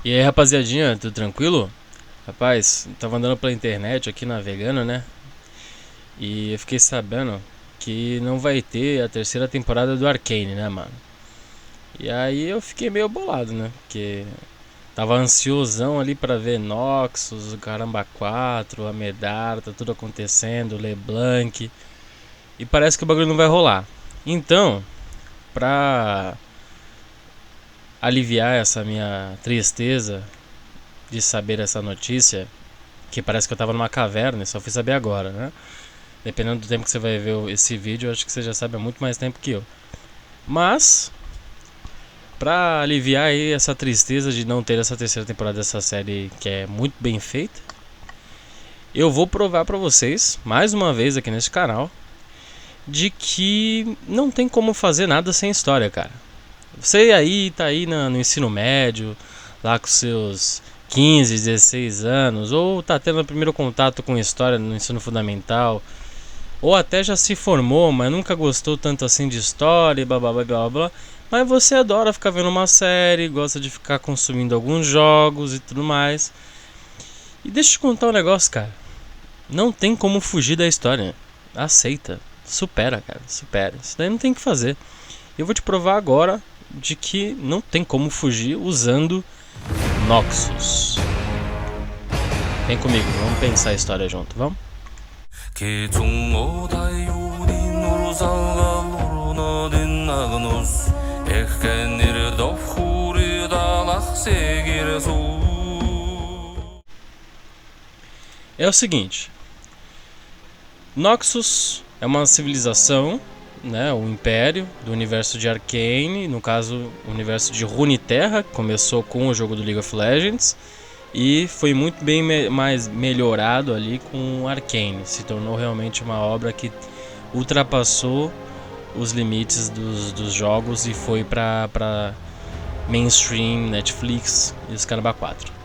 E aí, rapaziadinha, tudo tranquilo? Rapaz, tava andando pela internet aqui navegando, né? E eu fiquei sabendo que não vai ter a terceira temporada do Arcane, né, mano? E aí eu fiquei meio bolado, né? Porque tava ansiosão ali pra ver Noxus, o Caramba 4, a Medar, tá tudo acontecendo, LeBlanc. E parece que o bagulho não vai rolar. Então, pra aliviar essa minha tristeza de saber essa notícia, que parece que eu tava numa caverna e só fui saber agora, né? Dependendo do tempo que você vai ver esse vídeo, eu acho que você já sabe há muito mais tempo que eu. Mas, pra aliviar aí essa tristeza de não ter essa terceira temporada dessa série que é muito bem feita, eu vou provar pra vocês, mais uma vez aqui nesse canal, de que não tem como fazer nada sem história, cara. Você aí tá aí no ensino médio, lá com seus 15, 16 anos, ou tá tendo o primeiro contato com história no ensino fundamental, ou até já se formou, mas nunca gostou tanto assim de história e blá blá blá blá blá. Mas você adora ficar vendo uma série, gosta de ficar consumindo alguns jogos e tudo mais. E deixa eu te contar um negócio, cara. Não tem como fugir da história. Aceita. Supera, cara. Supera. Isso daí não tem o que fazer. Eu vou te provar agora de que não tem como fugir usando Noxus. Vem comigo, vamos pensar a história junto, vamos? É o seguinte, Noxus é uma civilização, né, o império do universo de Arcane, no caso o universo de Runeterra, que começou com o jogo do League of Legends e foi muito bem mais melhorado ali com Arcane, se tornou realmente uma obra que ultrapassou os limites dos jogos e foi para mainstream, Netflix e os caramba 4.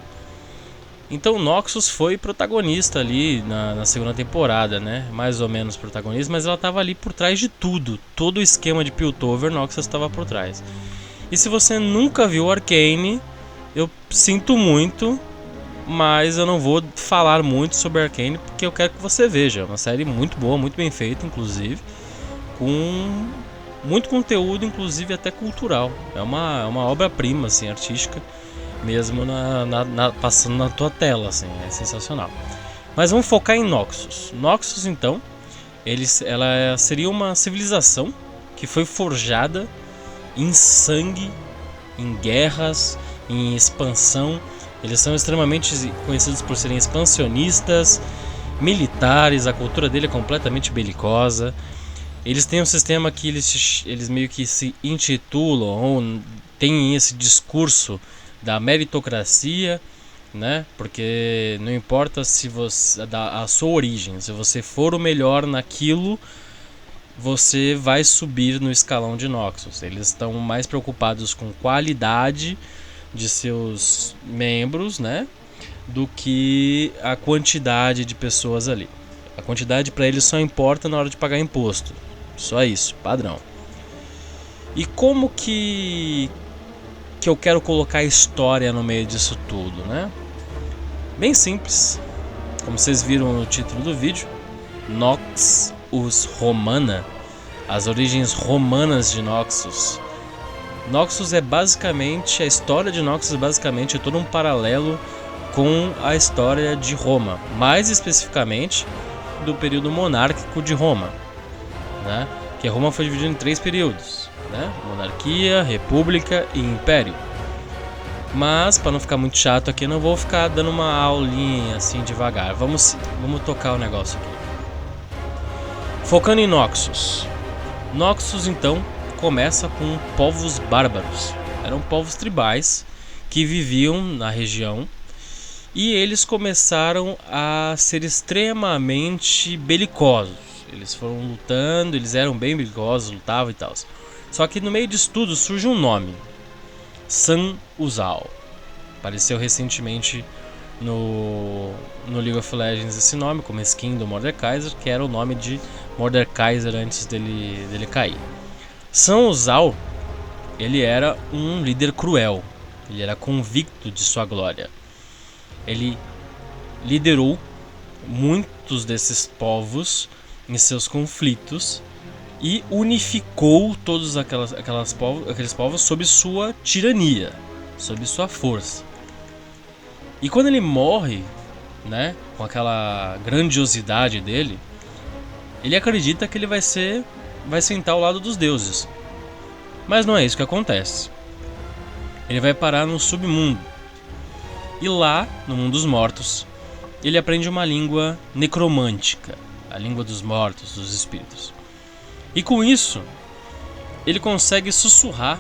Então Noxus foi protagonista ali na segunda temporada, né? Mais ou menos protagonista, mas ela estava ali por trás de tudo. Todo o esquema de Piltover, Noxus estava por trás. E se você nunca viu Arcane, eu sinto muito, mas eu não vou falar muito sobre Arcane porque eu quero que você veja. É uma série muito boa, muito bem feita, inclusive, com muito conteúdo, inclusive até cultural. É uma obra-prima, assim, artística, mesmo passando na tua tela, assim, é sensacional. Mas vamos focar em Noxus. Noxus, então, ela seria uma civilização que foi forjada em sangue, em guerras, em expansão. Eles são extremamente conhecidos por serem expansionistas, militares, a cultura dele é completamente belicosa. Eles têm um sistema que eles meio que se intitulam ou têm esse discurso da meritocracia, né? Porque não importa se você a sua origem, se você for o melhor naquilo, você vai subir no escalão de Noxus. Eles estão mais preocupados com qualidade de seus membros, né, do que a quantidade de pessoas ali. A quantidade para eles só importa na hora de pagar imposto. Só isso, padrão. E como que eu quero colocar a história no meio disso tudo, né? Bem simples. Como vocês viram no título do vídeo, Noxus Romana, as origens romanas de Noxus. Noxus é basicamente, a história de Noxus basicamente é todo um paralelo com a história de Roma, mais especificamente do período monárquico de Roma, né? Que Roma foi dividida em 3 períodos, né? Monarquia, República e Império. Mas para não ficar muito chato aqui, eu não vou ficar dando uma aulinha assim devagar. Vamos tocar o negócio aqui. Focando em Noxus. Noxus então começa com povos bárbaros. Eram povos tribais que viviam na região e eles começaram a ser extremamente belicosos. Eles foram lutando, eles eram bem belicosos, lutavam e tal. Só que no meio disso tudo surge um nome: San Uzal. Apareceu recentemente no League of Legends esse nome, como skin do Mordekaiser, que era o nome de Mordekaiser antes dele cair. San Uzal, ele era um líder cruel, ele era convicto de sua glória. Ele liderou muitos desses povos em seus conflitos e unificou todos aqueles povos sob sua tirania, sob sua força. E quando ele morre, né, com aquela grandiosidade dele, ele acredita que ele vai sentar ao lado dos deuses. Mas não é isso que acontece. Ele vai parar no submundo. E lá, no mundo dos mortos, ele aprende uma língua necromântica, a língua dos mortos, dos espíritos. E com isso, ele consegue sussurrar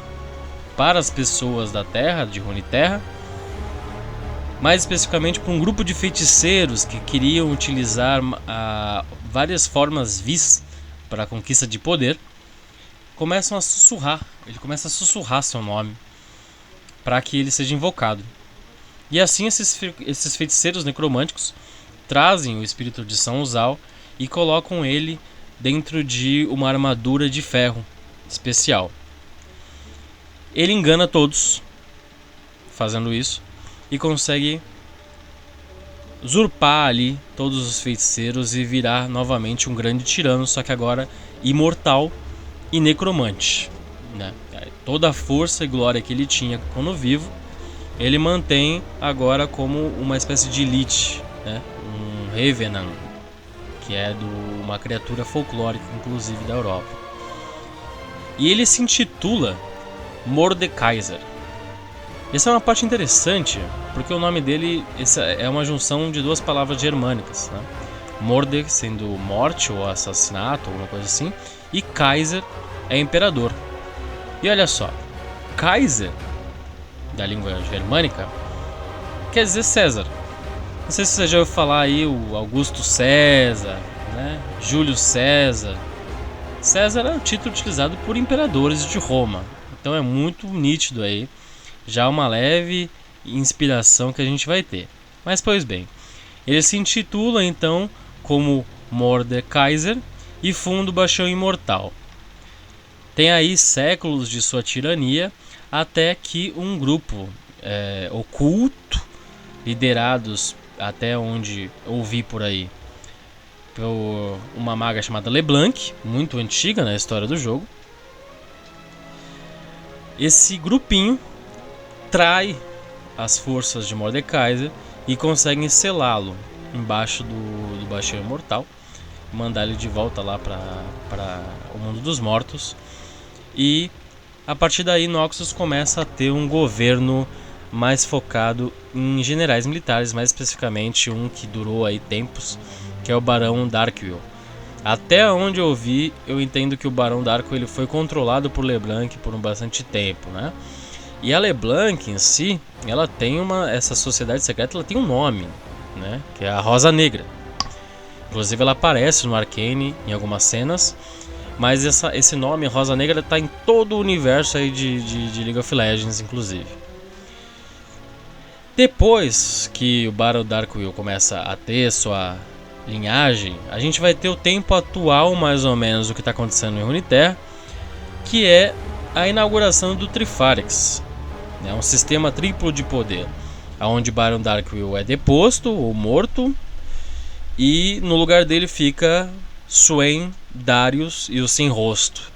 para as pessoas da Terra, de Runeterra, mais especificamente para um grupo de feiticeiros que queriam utilizar várias formas vis para a conquista de poder. Começam a sussurrar, ele começa a sussurrar seu nome para que ele seja invocado. E assim esses feiticeiros necromânticos trazem o espírito de São Uzal e colocam ele dentro de uma armadura de ferro especial. Ele engana todos fazendo isso e consegue usurpar ali todos os feiticeiros e virar novamente um grande tirano, só que agora imortal e necromante, né? Toda a força e glória que ele tinha quando vivo, ele mantém agora como uma espécie de Lich, né? Um Revenant, que é uma criatura folclórica, inclusive da Europa. E ele se intitula Mordekaiser. Essa é uma parte interessante, porque o nome dele é uma junção de duas palavras germânicas, né? Morde sendo morte ou assassinato, alguma coisa assim, e Kaiser é imperador. E olha só, Kaiser, da língua germânica, quer dizer César. Não sei se você já ouviu falar aí o Augusto César, né? Júlio César. César é o título utilizado por imperadores de Roma. Então é muito nítido aí, já uma leve inspiração que a gente vai ter. Mas pois bem, ele se intitula então como Mordekaiser e funda o Bastião Imortal. Tem aí séculos de sua tirania, até que um grupo oculto, liderados até onde ouvi por aí por uma maga chamada LeBlanc, muito antiga na história do jogo. Esse grupinho trai as forças de Mordekaiser e conseguem selá-lo embaixo do Bastião Imortal, mandar ele de volta lá para o mundo dos mortos. E a partir daí Noxus começa a ter um governo mais focado em generais militares, mais especificamente um que durou aí tempos, que é o Barão Darkwill. Até onde eu vi, eu entendo que o Barão Darkwill ele foi controlado por LeBlanc por bastante tempo, né? E a LeBlanc em si, ela tem essa sociedade secreta, ela tem um nome, né? Que é a Rosa Negra. Inclusive ela aparece no Arcane em algumas cenas. Mas esse nome, Rosa Negra, está em todo o universo aí de League of Legends, inclusive. Depois que o Barão Darkwill começa a ter sua linhagem, a gente vai ter o tempo atual, mais ou menos, do que está acontecendo em Runeterra, que é a inauguração do Trifarix, né? Um sistema triplo de poder, onde Barão Darkwill é deposto ou morto, e no lugar dele fica Swain, Darius e o Sem Rosto.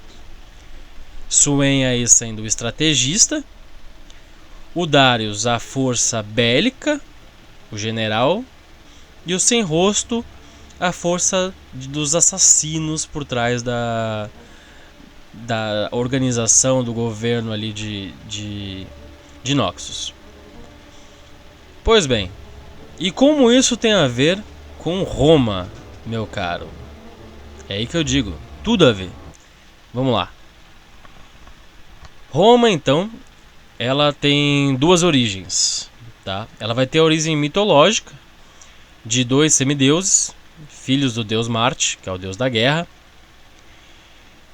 Swain aí sendo o estrategista, o Darius a força bélica, o general, e o Sem Rosto a força dos assassinos por trás da organização do governo ali de Noxus. Pois bem, e como isso tem a ver com Roma, meu caro? É aí que eu digo, tudo a ver. Vamos lá. Roma, então, ela tem duas origens, tá? Ela vai ter a origem mitológica de dois semideuses, filhos do deus Marte, que é o deus da guerra,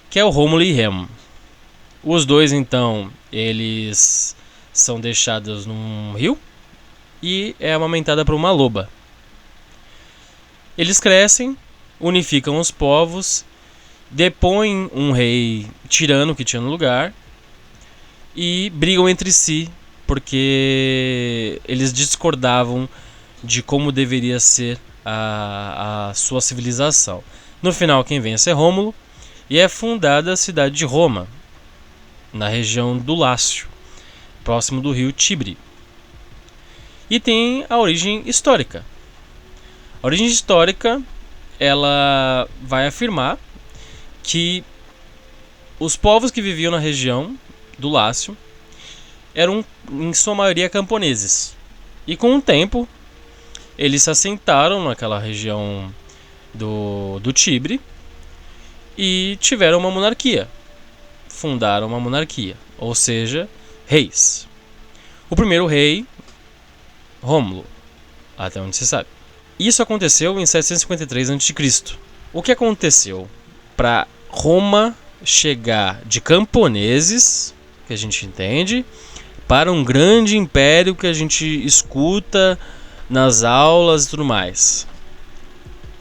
que é o Rômulo e Remo. Os dois, então, eles são deixados num rio e é amamentada por uma loba. Eles crescem, unificam os povos, depõem um rei tirano que tinha no lugar e brigam entre si porque eles discordavam de como deveria ser a sua civilização. No final, quem vence é Rômulo, e é fundada a cidade de Roma, na região do Lácio, próximo do rio Tibre. E tem a origem histórica. A origem histórica, ela vai afirmar que os povos que viviam na região do Lácio eram, em sua maioria, camponeses. E com o tempo, eles se assentaram naquela região do Tibre e tiveram uma monarquia. Fundaram uma monarquia, ou seja, reis. O primeiro rei, Rômulo, até onde se sabe. Isso aconteceu em 753 a.C. O que aconteceu para Roma chegar de camponeses, que a gente entende, para um grande império que a gente escuta nas aulas e tudo mais?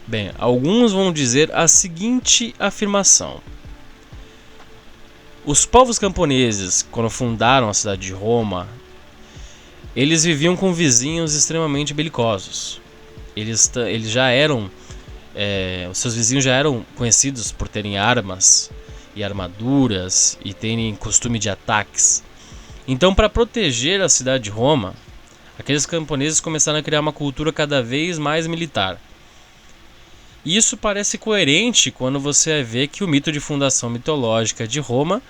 Bem, alguns vão dizer a seguinte afirmação: os povos camponeses, quando fundaram a cidade de Roma, eles viviam com vizinhos extremamente belicosos. Eles já eram, os seus vizinhos já eram conhecidos por terem armas e armaduras e terem costume de ataques. Então, para proteger a cidade de Roma, aqueles camponeses começaram a criar uma cultura cada vez mais militar. E isso parece coerente quando você vê que o mito de fundação mitológica de Roma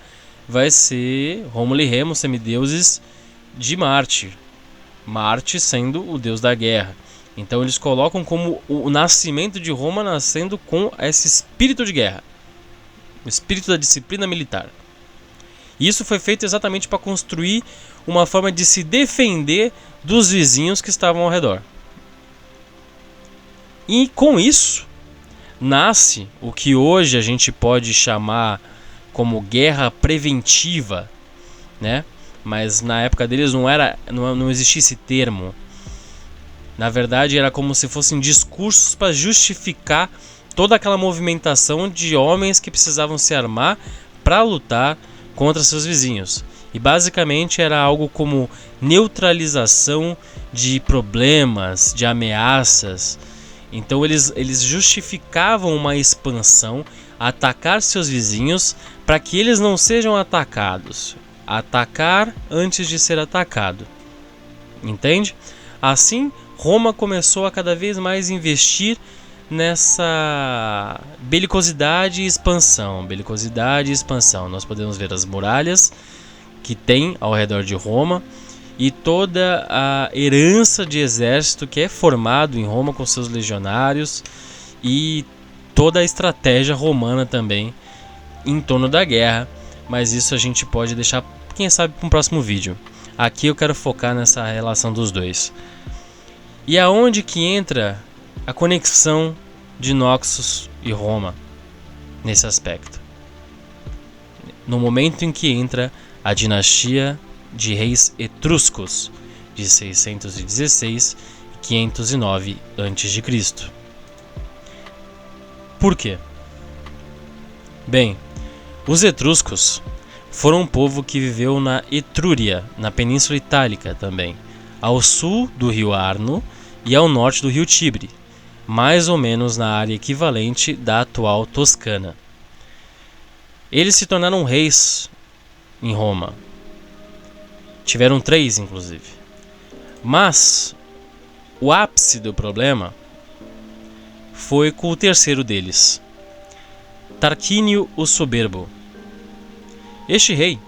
vai ser Rômulo e Remo, semideuses de Marte. Marte sendo o deus da guerra. Então eles colocam como o nascimento de Roma nascendo com esse espírito de guerra, o espírito da disciplina militar. E isso foi feito exatamente para construir uma forma de se defender dos vizinhos que estavam ao redor. E com isso nasce o que hoje a gente pode chamar como guerra preventiva, né? Mas na época deles não existia esse termo. Na verdade, era como se fossem discursos para justificar toda aquela movimentação de homens que precisavam se armar para lutar contra seus vizinhos. E basicamente era algo como neutralização de problemas, de ameaças. Então eles justificavam uma expansão, atacar seus vizinhos para que eles não sejam atacados. Atacar antes de ser atacado. Entende? Assim, Roma começou a cada vez mais investir nessa belicosidade e expansão. Belicosidade e expansão. Nós podemos ver as muralhas que tem ao redor de Roma e toda a herança de exército que é formado em Roma com seus legionários e toda a estratégia romana também em torno da guerra. Mas isso a gente pode deixar, quem sabe, para um próximo vídeo. Aqui eu quero focar nessa relação dos dois. E aonde que entra a conexão de Noxus e Roma nesse aspecto? No momento em que entra a dinastia de reis etruscos de 616 e 509 a.C. Por quê? Bem, os etruscos foram um povo que viveu na Etrúria, na Península Itálica também, ao sul do rio Arno e ao norte do rio Tibre, mais ou menos na área equivalente da atual Toscana. Eles se tornaram reis em Roma. Tiveram 3, inclusive. Mas o ápice do problema foi com o terceiro deles, Tarquínio o Soberbo. Este rei,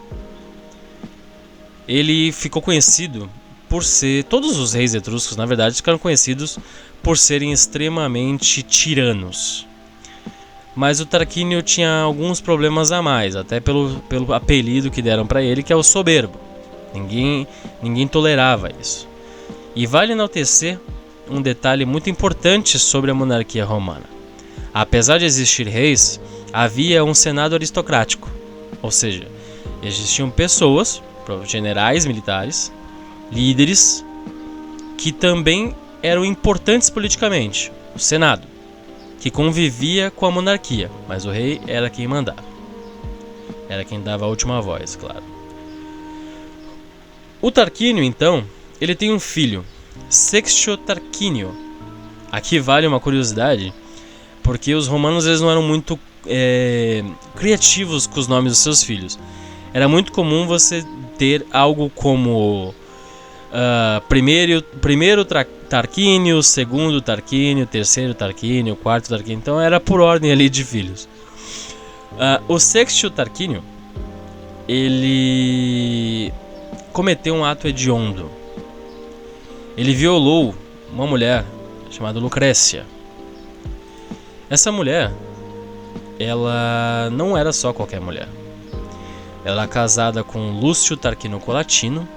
ele ficou conhecido por ser... Todos os reis etruscos, na verdade, ficaram conhecidos por serem extremamente tiranos. Mas o Tarquínio tinha alguns problemas a mais, até pelo apelido que deram para ele, que é o soberbo. Ninguém tolerava isso. E vale enaltecer um detalhe muito importante sobre a monarquia romana. Apesar de existir reis, havia um senado aristocrático. Ou seja, existiam pessoas, generais militares, líderes, que também eram importantes politicamente. O senado, que convivia com a monarquia, mas o rei era quem mandava. Era quem dava a última voz, claro. O Tarquínio, então, ele tem um filho, Sextio Tarquínio. Aqui vale uma curiosidade, porque os romanos eles não eram muito criativos com os nomes dos seus filhos. Era muito comum você ter algo como primeiro Tarquínio, segundo Tarquínio, terceiro Tarquínio, quarto Tarquínio. Então era por ordem ali de filhos. O Sextio Tarquínio, ele cometeu um ato hediondo. Ele violou uma mulher chamada Lucrécia. Essa mulher, ela não era só qualquer mulher. Ela era casada com Lúcio Tarquínio Colatino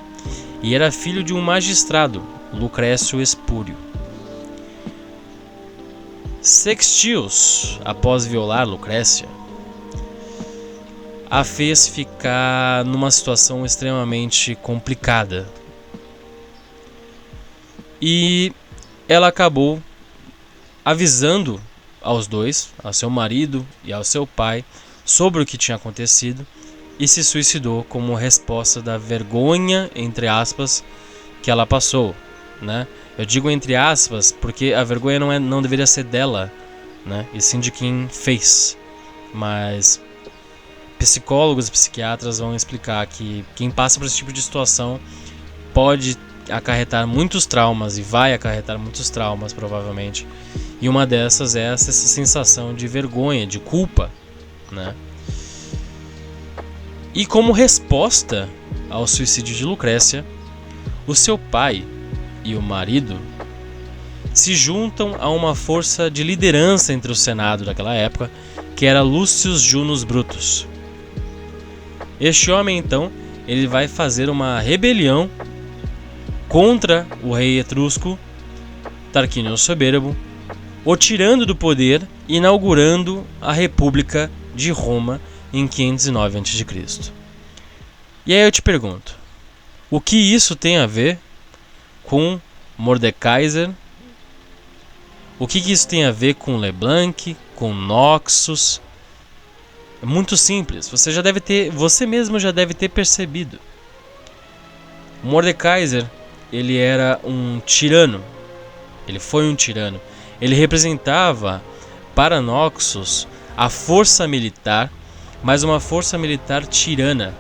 e era filho de um magistrado, Lucrécio Espúrio. Sextius, após violar Lucrécia, a fez ficar numa situação extremamente complicada. E ela acabou avisando aos dois, ao seu marido e ao seu pai, sobre o que tinha acontecido e se suicidou como resposta da vergonha, entre aspas, que ela passou, né? Eu digo entre aspas porque a vergonha não deveria ser dela, né? E sim de quem fez. Mas psicólogos e psiquiatras vão explicar que quem passa por esse tipo de situação pode acarretar muitos traumas e vai acarretar muitos traumas provavelmente. E uma dessas é essa sensação de vergonha, de culpa, né? E como resposta ao suicídio de Lucrécia, o seu pai e o marido se juntam a uma força de liderança entre o Senado daquela época, que era Lucius Junius Brutus. Este homem, então, ele vai fazer uma rebelião contra o rei etrusco Tarquínio o Soberbo, o tirando do poder e inaugurando a República de Roma em 509 a.C. E aí eu te pergunto, o que isso tem a ver com Mordekaiser? O que isso tem a ver com Leblanc, com Noxus? É muito simples, você mesmo já deve ter percebido. Mordekaiser, ele era um tirano. Ele foi um tirano. Ele representava para Noxus a força militar, mas uma força militar tirana.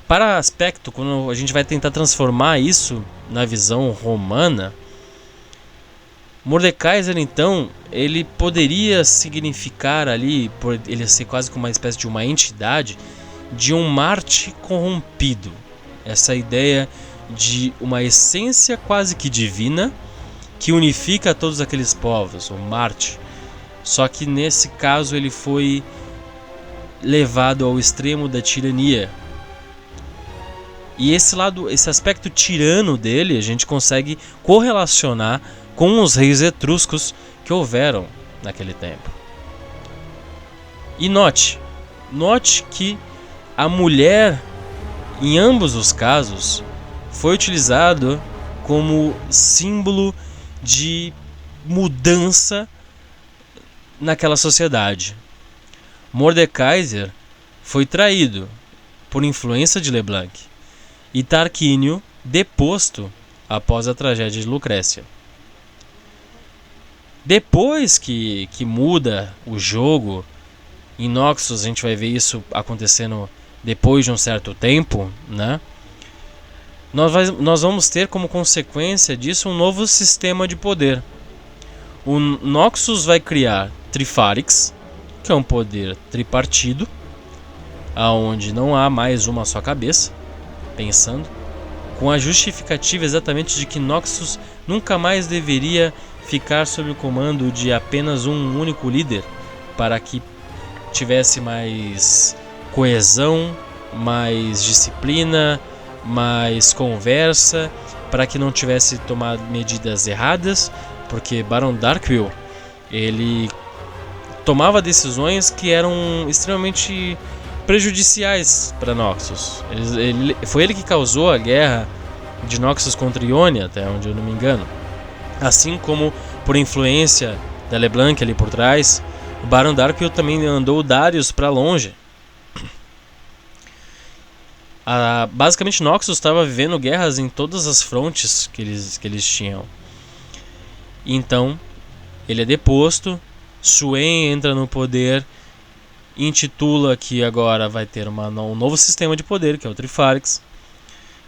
Para aspecto, quando a gente vai tentar transformar isso na visão romana, Mordekaiser, então, ele poderia significar ali, por ele ser quase como uma espécie de uma entidade, de um Marte corrompido. Essa ideia de uma essência quase que divina que unifica todos aqueles povos, o Marte. Só que nesse caso ele foi levado ao extremo da tirania. E esse aspecto tirano dele, a gente consegue correlacionar com os reis etruscos que houveram naquele tempo. E note que a mulher, em ambos os casos, foi utilizado como símbolo de mudança naquela sociedade. Mordekaiser foi traído por influência de Leblanc e Tarquínio deposto após a tragédia de Lucrécia. Depois que muda o jogo, em Noxus a gente vai ver isso acontecendo depois de um certo tempo, né? Nós vamos ter como consequência disso um novo sistema de poder. O Noxus vai criar Trifarix, que é um poder tripartido, aonde não há mais uma só cabeça pensando, com a justificativa exatamente de que Noxus nunca mais deveria ficar sob o comando de apenas um único líder, para que tivesse mais coesão, mais disciplina, mais conversa, para que não tivesse tomado medidas erradas, porque Baron Darkwill, ele tomava decisões que eram extremamente prejudiciais para Noxus. Foi ele que causou a guerra de Noxus contra Ionia, até onde eu não me engano. Assim como, por influência da Leblanc ali por trás, o Baron Darkwill também mandou o Darius para longe. Basicamente, Noxus estava vivendo guerras em todas as frontes que eles tinham. Então, ele é deposto, Swain entra no poder, intitula que agora vai ter um novo sistema de poder, que é o Trifarix,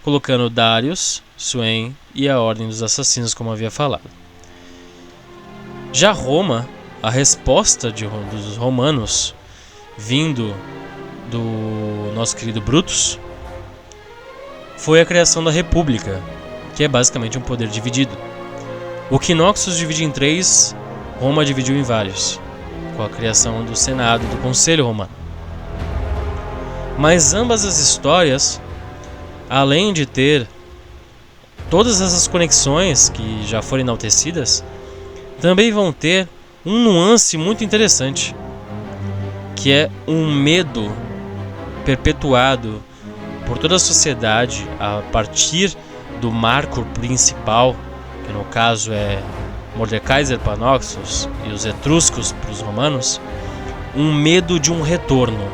colocando Darius, Swain e a Ordem dos Assassinos, como havia falado. Já Roma, a resposta dos romanos, vindo do nosso querido Brutus, foi a criação da República, que é basicamente um poder dividido. O que Noxus divide em 3, Roma dividiu em vários, com a criação do Senado e do Conselho Romano. Mas ambas as histórias, além de ter todas essas conexões que já foram enaltecidas, também vão ter um nuance muito interessante, que é um medo perpetuado por toda a sociedade a partir do marco principal, que no caso é Mordekaiser para Noxus e os etruscos para os romanos, um medo de um retorno.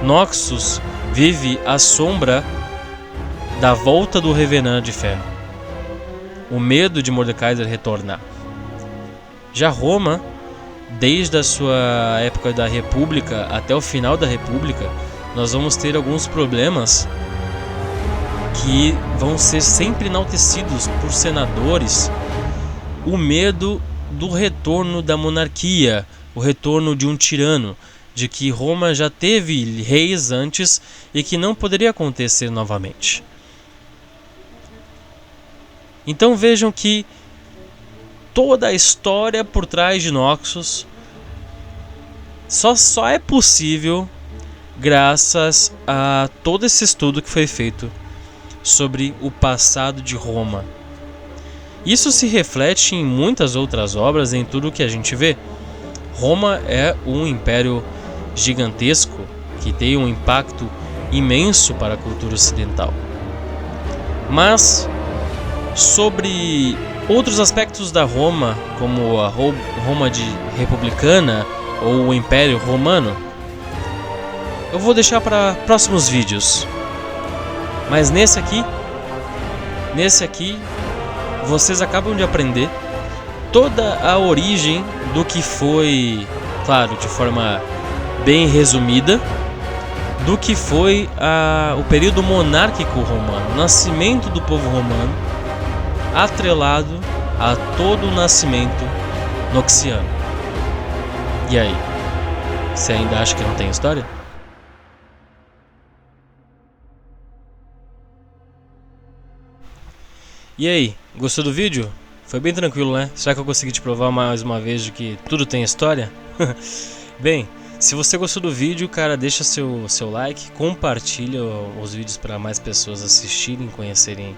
Noxus vive à sombra da volta do Revenant de Ferro, o medo de Mordekaiser retornar. Já Roma, desde a sua época da República até o final da República, nós vamos ter alguns problemas que vão ser sempre enaltecidos por senadores. O medo do retorno da monarquia, o retorno de um tirano, de que Roma já teve reis antes e que não poderia acontecer novamente. Então vejam que toda a história por trás de Noxus só é possível graças a todo esse estudo que foi feito sobre o passado de Roma. Isso se reflete em muitas outras obras, em tudo que a gente vê. Roma é um império gigantesco que tem um impacto imenso para a cultura ocidental. Mas sobre outros aspectos da Roma, como a Roma republicana ou o Império Romano, eu vou deixar para próximos vídeos. Mas nesse aqui, vocês acabam de aprender toda a origem do que foi, claro, de forma bem resumida, do que foi o período monárquico romano, o nascimento do povo romano, atrelado a todo o nascimento noxiano. E aí? Você ainda acha que não tem história? E aí, gostou do vídeo? Foi bem tranquilo, né? Será que eu consegui te provar mais uma vez de que tudo tem história? Bem, se você gostou do vídeo, cara, deixa seu like, compartilha os vídeos para mais pessoas assistirem, conhecerem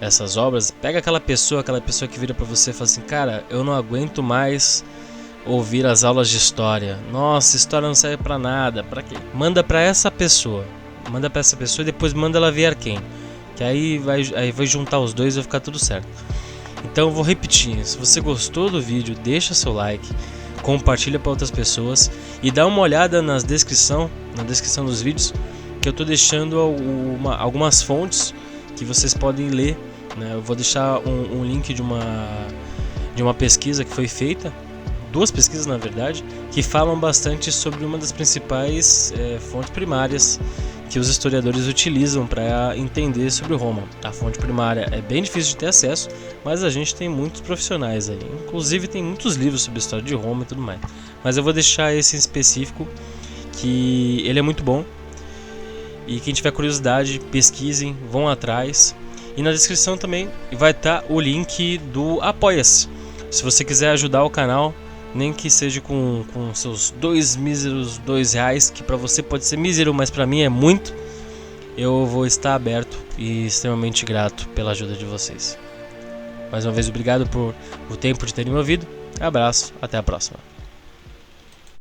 essas obras. Pega aquela pessoa que vira para você e fala assim: cara, eu não aguento mais ouvir as aulas de história. Nossa, história não serve para nada. Para quê? Manda para essa pessoa. Manda para essa pessoa e depois manda ela ver Arcane. Que aí vai juntar os dois e vai ficar tudo certo. Então eu vou repetir, se você gostou do vídeo, deixa seu like, compartilha para outras pessoas e dá uma olhada na descrição dos vídeos, que eu estou deixando algumas fontes que vocês podem ler, né? Eu vou deixar um link de uma pesquisa que foi feita, 2 pesquisas na verdade, que falam bastante sobre uma das principais fontes primárias que os historiadores utilizam para entender sobre Roma. A fonte primária é bem difícil de ter acesso, mas a gente tem muitos profissionais aí. Inclusive tem muitos livros sobre a história de Roma e tudo mais. Mas eu vou deixar esse em específico, que ele é muito bom. E quem tiver curiosidade, pesquisem, vão atrás. E na descrição também vai estar o link do Apoia-se. Se você quiser ajudar o canal, nem que seja com seus míseros R$2, que para você pode ser mísero, mas para mim é muito, eu vou estar aberto e extremamente grato pela ajuda de vocês. Mais uma vez, obrigado por o tempo de terem me ouvido. Abraço, até a próxima.